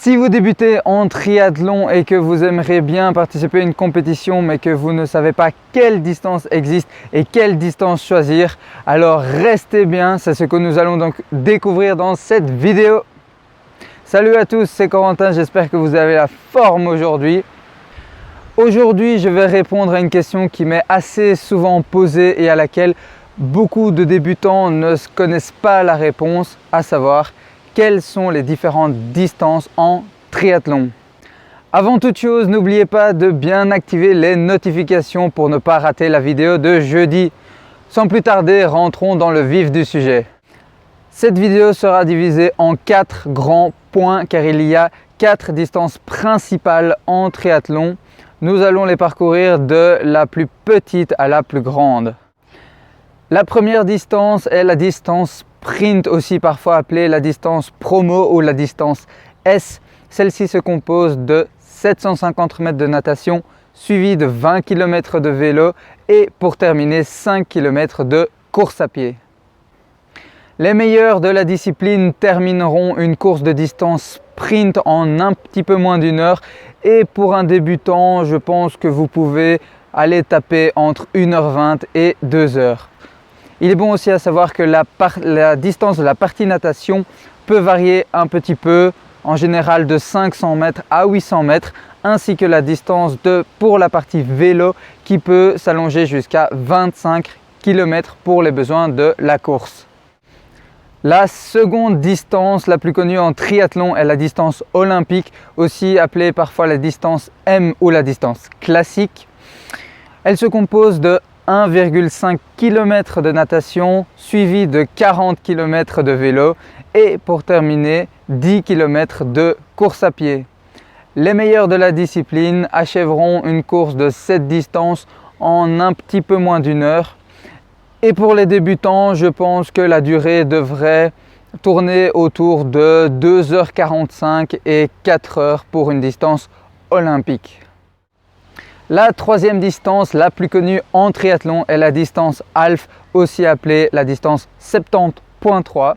Si vous débutez en triathlon et que vous aimeriez bien participer à une compétition mais que vous ne savez pas quelle distance existe et quelle distance choisir, alors restez bien, c'est ce que nous allons donc découvrir dans cette vidéo. Salut à tous, c'est Corentin, j'espère que vous avez la forme aujourd'hui. Aujourd'hui, je vais répondre à une question qui m'est assez souvent posée et à laquelle beaucoup de débutants ne connaissent pas la réponse, à savoir quelles sont les différentes distances en triathlon. Avant toute chose, n'oubliez pas de bien activer les notifications pour ne pas rater la vidéo de jeudi. Sans plus tarder, rentrons dans le vif du sujet. Cette vidéo sera divisée en 4 grands points car il y a 4 distances principales en triathlon. Nous allons les parcourir de la plus petite à la plus grande. La première distance est la distance sprint, aussi parfois appelée la distance promo ou la distance S. Celle-ci se compose de 750 mètres de natation suivi de 20 km de vélo et pour terminer 5 km de course à pied. Les meilleurs de la discipline termineront une course de distance sprint en un petit peu moins d'une heure et pour un débutant, je pense que vous pouvez aller taper entre 1h20 et 2h. Il est bon aussi à savoir que la distance de la partie natation peut varier un petit peu, en général de 500 mètres à 800 mètres, ainsi que la distance pour la partie vélo qui peut s'allonger jusqu'à 25 km pour les besoins de la course. La seconde distance la plus connue en triathlon est la distance olympique, aussi appelée parfois la distance M ou la distance classique. Elle se compose de 1,5 km de natation suivi de 40 km de vélo et pour terminer 10 km de course à pied. Les meilleurs de la discipline achèveront une course de cette distance en un petit peu moins d'une heure. Et pour les débutants, je pense que la durée devrait tourner autour de 2h45 et 4h pour une distance olympique. La troisième distance la plus connue en triathlon est la distance half, aussi appelée la distance 70.3.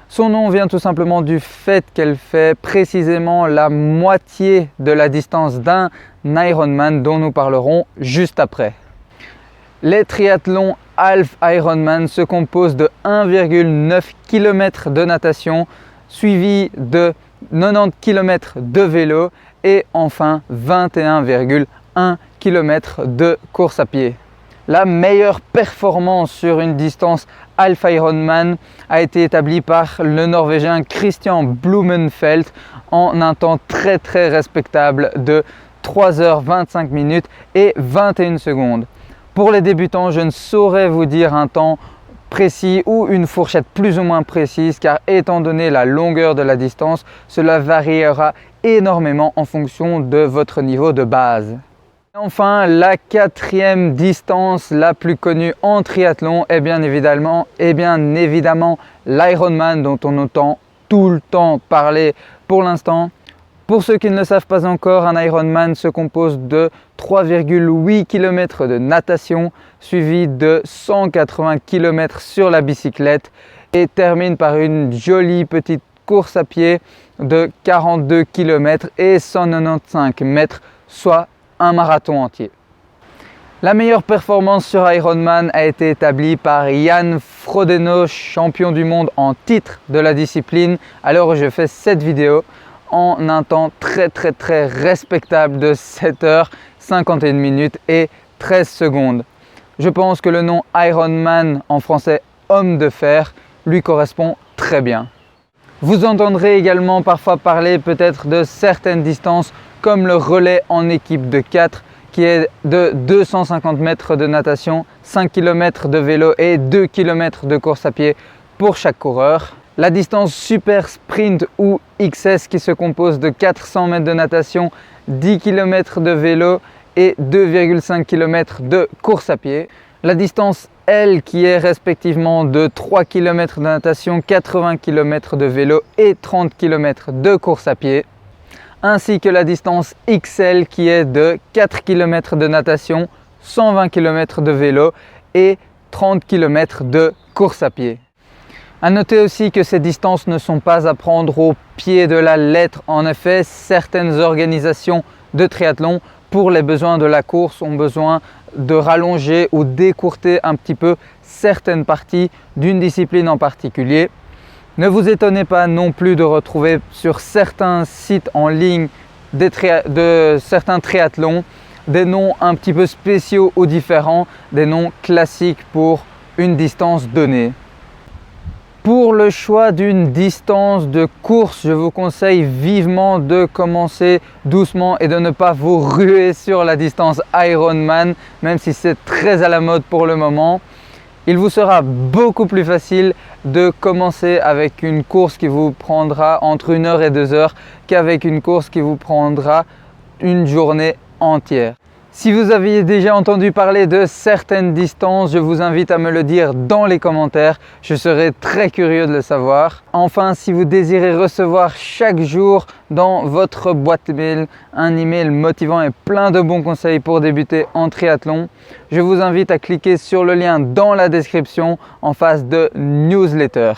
Son nom vient tout simplement du fait qu'elle fait précisément la moitié de la distance d'un Ironman dont nous parlerons juste après. Les triathlons half Ironman se composent de 1,9 km de natation suivi de 90 km de vélo et enfin 21,1 km de course à pied. La meilleure performance sur une distance half Ironman a été établie par le Norvégien Christian Blumenfeld en un temps très respectable de 3h25 et 21 secondes. Pour les débutants, je ne saurais vous dire un temps précis ou une fourchette plus ou moins précise car étant donné la longueur de la distance, cela variera énormément en fonction de votre niveau de base. Enfin, la quatrième distance la plus connue en triathlon est bien évidemment l'Ironman dont on entend tout le temps parler pour l'instant. Pour ceux qui ne le savent pas encore, un Ironman se compose de 3,8 km de natation suivi de 180 km sur la bicyclette et termine par une jolie petite course à pied de 42 km et 195 mètres, soit un marathon entier. La meilleure performance sur Ironman a été établie par Jan Frodeno, champion du monde en titre de la discipline, à l'heure où je fais cette vidéo, en un temps très respectable de 7h51 et 13 secondes. Je pense que le nom Ironman, en français homme de fer, lui correspond très bien. Vous entendrez également parfois parler peut-être de certaines distances comme le relais en équipe de 4 qui est de 250 mètres de natation, 5 km de vélo et 2 km de course à pied pour chaque coureur. La distance super sprint ou XS qui se compose de 400 mètres de natation, 10 km de vélo et 2,5 km de course à pied. La distance L qui est respectivement de 3 km de natation, 80 km de vélo et 30 km de course à pied. Ainsi que la distance XL qui est de 4 km de natation, 120 km de vélo et 30 km de course à pied. À noter aussi que ces distances ne sont pas à prendre au pied de la lettre. En effet, certaines organisations de triathlon, pour les besoins de la course, ont besoin de rallonger ou d'écourter un petit peu certaines parties d'une discipline en particulier. Ne vous étonnez pas non plus de retrouver sur certains sites en ligne de certains triathlons des noms un petit peu spéciaux ou différents, des noms classiques pour une distance donnée. Pour le choix d'une distance de course, je vous conseille vivement de commencer doucement et de ne pas vous ruer sur la distance Ironman, même si c'est très à la mode pour le moment. Il vous sera beaucoup plus facile de commencer avec une course qui vous prendra entre 1 heure et 2 heures qu'avec une course qui vous prendra une journée entière. Si vous aviez déjà entendu parler de certaines distances, je vous invite à me le dire dans les commentaires. Je serai très curieux de le savoir. Enfin, si vous désirez recevoir chaque jour dans votre boîte mail un email motivant et plein de bons conseils pour débuter en triathlon, je vous invite à cliquer sur le lien dans la description en face de newsletter.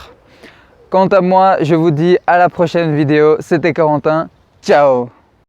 Quant à moi, je vous dis à la prochaine vidéo. C'était Corentin. Ciao!